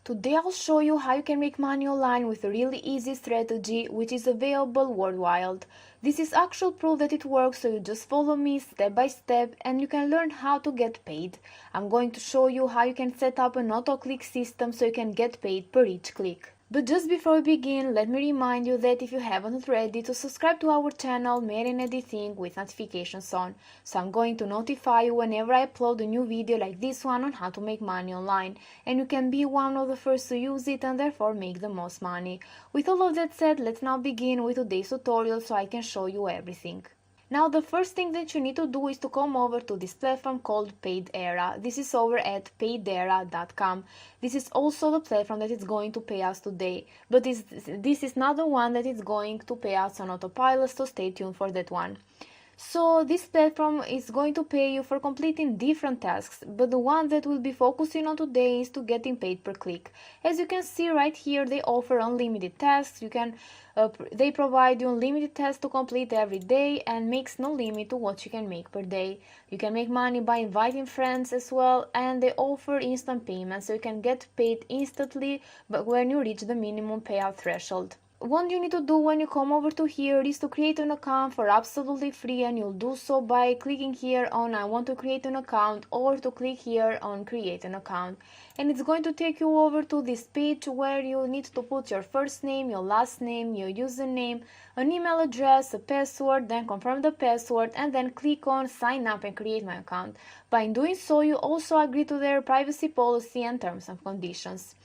Today I'll show you how you can make money online with a really easy strategy which is available worldwide. This is actual proof that it works, so you just follow me step by step and you can learn how to get paid. I'm going to show you how you can set up an auto-click system so you can get paid per each click. But just before we begin, let me remind you that if you haven't already, to subscribe to our channel Mary and Editing with notifications on. So I'm going to notify you whenever I upload a new video like this one on how to make money online. And you can be one of the first to use it and therefore make the most money. With all of that said, let's now begin with today's tutorial so I can show you everything. Now the first thing that you need to do is to come over to this platform called Paidera. This is over at paidera.com. This is also the platform that is going to pay us today, but this is not the one that is going to pay us on autopilot, so stay tuned for that one. So this platform is going to pay you for completing different tasks, but the one that we'll be focusing on today is to getting paid per click. As you can see right here, they offer unlimited tasks. They provide you unlimited tasks to complete every day and makes no limit to what you can make per day. You can make money by inviting friends as well, and they offer instant payments, so you can get paid instantly but when you reach the minimum payout threshold. What you need to do when you come over to here is to create an account for absolutely free, and you'll do so by clicking here on I want to create an account or to click here on create an account, and it's going to take you over to this page where you need to put your first name, your last name, your username, an email address, a password, then confirm the password and then click on sign up and create my account. By doing so, you also agree to their privacy policy and terms and conditions.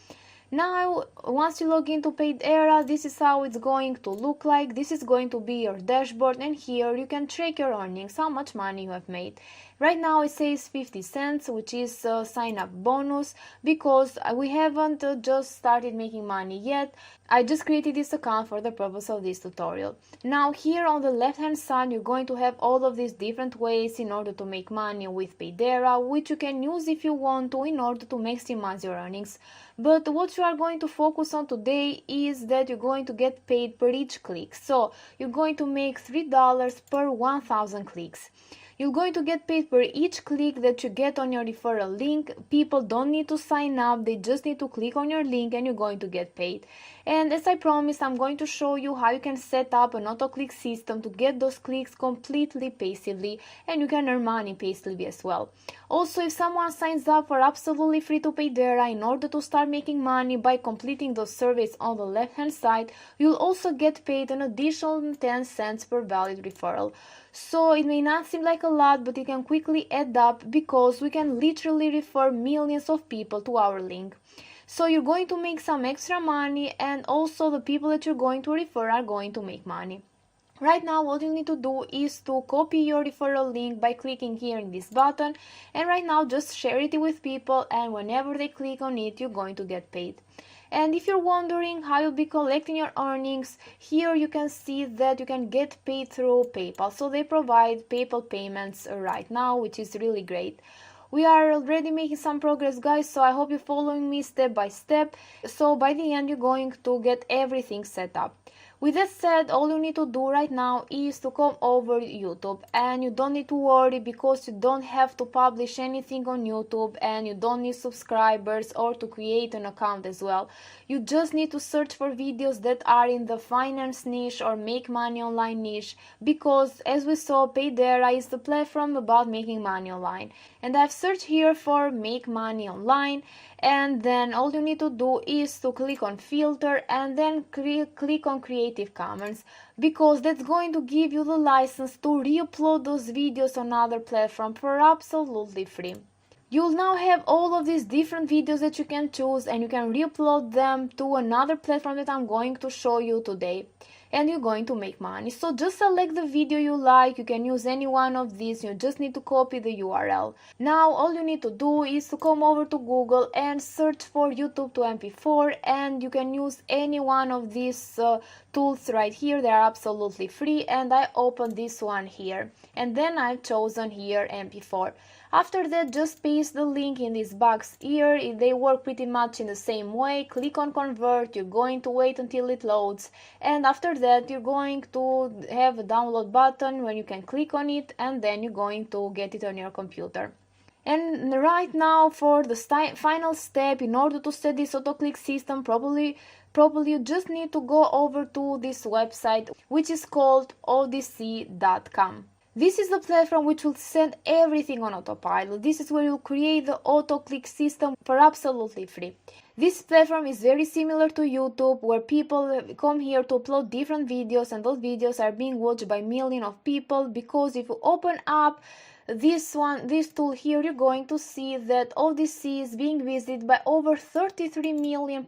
Now, once you log into Paidera, this is how it's going to look like. This is going to be your dashboard, and here you can track your earnings, how much money you have made. Right now it says 50 cents, which is a sign-up bonus, because we haven't just started making money yet. I just created this account for the purpose of this tutorial. Now here on the left hand side, you're going to have all of these different ways in order to make money with Paidera, which you can use if you want to in order to maximize your earnings. But what you are going to focus on today is that you're going to get paid per each click. So you're going to make $3 per 1,000 clicks. You're going to get paid per each click that you get on your referral link. People don't need to sign up, they just need to click on your link and you're going to get paid. And as I promised, I'm going to show you how you can set up an auto-click system to get those clicks completely passively, and you can earn money passively as well. Also, if someone signs up for absolutely free to Paidera in order to start making money by completing those surveys on the left hand side, you'll also get paid an additional 10 cents per valid referral. So it may not seem like a lot, but it can quickly add up because we can literally refer millions of people to our link. So you're going to make some extra money, and also the people that you're going to refer are going to make money. Right now, what you need to do is to copy your referral link by clicking here in this button, and right now just share it with people, and whenever they click on it, you're going to get paid. And if you're wondering how you'll be collecting your earnings, here you can see that you can get paid through PayPal. So they provide PayPal payments right now, which is really great. We are already making some progress, guys, so I hope you're following me step by step. So by the end, you're going to get everything set up. With that said, all you need to do right now is to come over YouTube, and you don't need to worry because you don't have to publish anything on YouTube, and you don't need subscribers or to create an account as well. You just need to search for videos that are in the finance niche or make money online niche, because as we saw, Paidera is the platform about making money online. And I've searched here for make money online, and then all you need to do is to click on filter and then click on Creative Commons, because that's going to give you the license to re-upload those videos on other platforms for absolutely free. You'll now have all of these different videos that you can choose, and you can re-upload them to another platform that I'm going to show you today, and you're going to make money. So just select the video you like. You can use any one of these. You just need to copy the URL. Now all you need to do is to come over to Google and search for YouTube to MP4, and you can use any one of these tools right here. They are absolutely free, and I opened this one here, and then I've chosen here MP4. After that, just paste the link in this box here. They work pretty much in the same way. Click on convert. You're going to wait until it loads, and after that you're going to have a download button where you can click on it, and then you're going to get it on your computer. And right now, for the final step, in order to set this auto-click system properly, you just need to go over to this website, which is called odc.com. This is the platform which will send everything on autopilot. This is where you'll create the auto-click system for absolutely free. This platform is very similar to YouTube, where people come here to upload different videos, and those videos are being watched by millions of people, because if you open up this tool here, you're going to see that ODC is being visited by over 33 million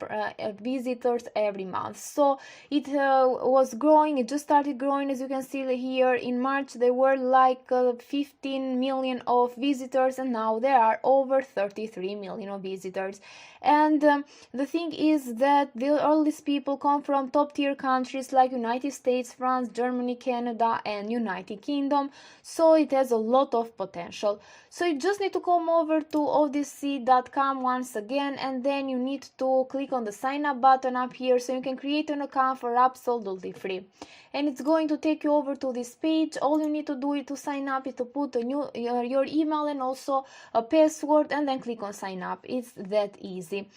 visitors every month. So it was growing, it just started growing. As you can see here, in March there were like 15 million of visitors, and now there are over 33 million of visitors. And the thing is that all these people come from top tier countries like United States, France, Germany, Canada, and United Kingdom. So it has a lot of potential. So you just need to come over to odc.com once again, and then you need to click on the sign up button up here so you can create an account for absolutely free. And it's going to take you over to this page. All you need to do to sign up is to put your email and also a password, and then click on sign up. It's that easy.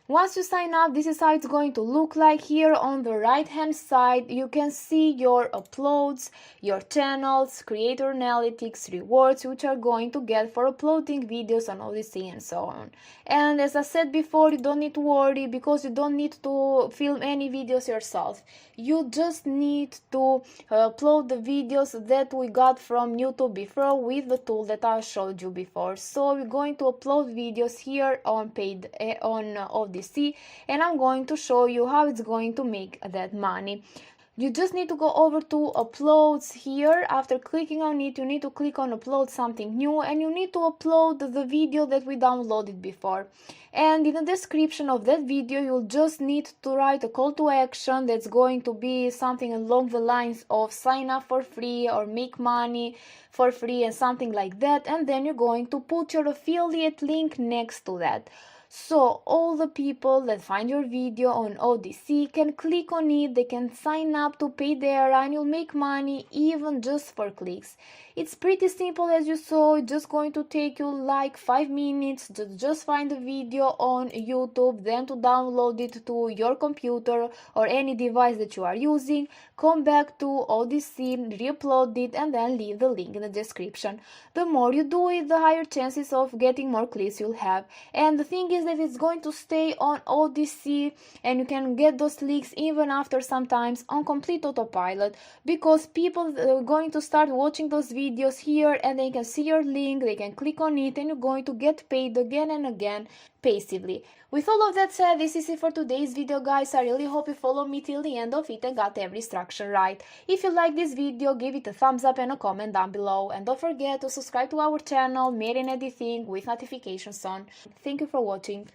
Once you sign up, this is how it's going to look like. Here on the right hand side, you can see your uploads, your channels, creator analytics, rewards which are going to get for uploading videos on Odyssey, and so on. And as I said before, you don't need to worry, because you don't need to film any videos yourself. You just need to upload the videos that we got from YouTube before with the tool that I showed you before. So we're going to upload videos here on ODC, and I'm going to show you how it's going to make that money. You just need to go over to uploads here. After clicking on it, you need to click on upload something new, and you need to upload the video that we downloaded before. And in the description of that video, you'll just need to write a call to action that's going to be something along the lines of sign up for free or make money for free and something like that. And then you're going to put your affiliate link next to that. So all the people that find your video on ODC can click on it, they can sign up to Paidera, and you'll make money even just for clicks. It's pretty simple, as you saw. It's just going to take you like 5 minutes to just find the video on YouTube, then to download it to your computer or any device that you are using, come back to ODC, re-upload it, and then leave the link in the description. The more you do it, the higher chances of getting more clicks you'll have. And the thing is that it's going to stay on ODC, and you can get those leaks even after sometimes on complete autopilot, because people are going to start watching those videos here, and they can see your link, they can click on it, and you're going to get paid again and again passively. With all of that said, this is it for today's video, guys. I really hope you followed me till the end of it and got every instruction right. If you like this video, give it a thumbs up and a comment down below, and don't forget to subscribe to our channel, Made in Editing, with notifications on. Thank you for watching.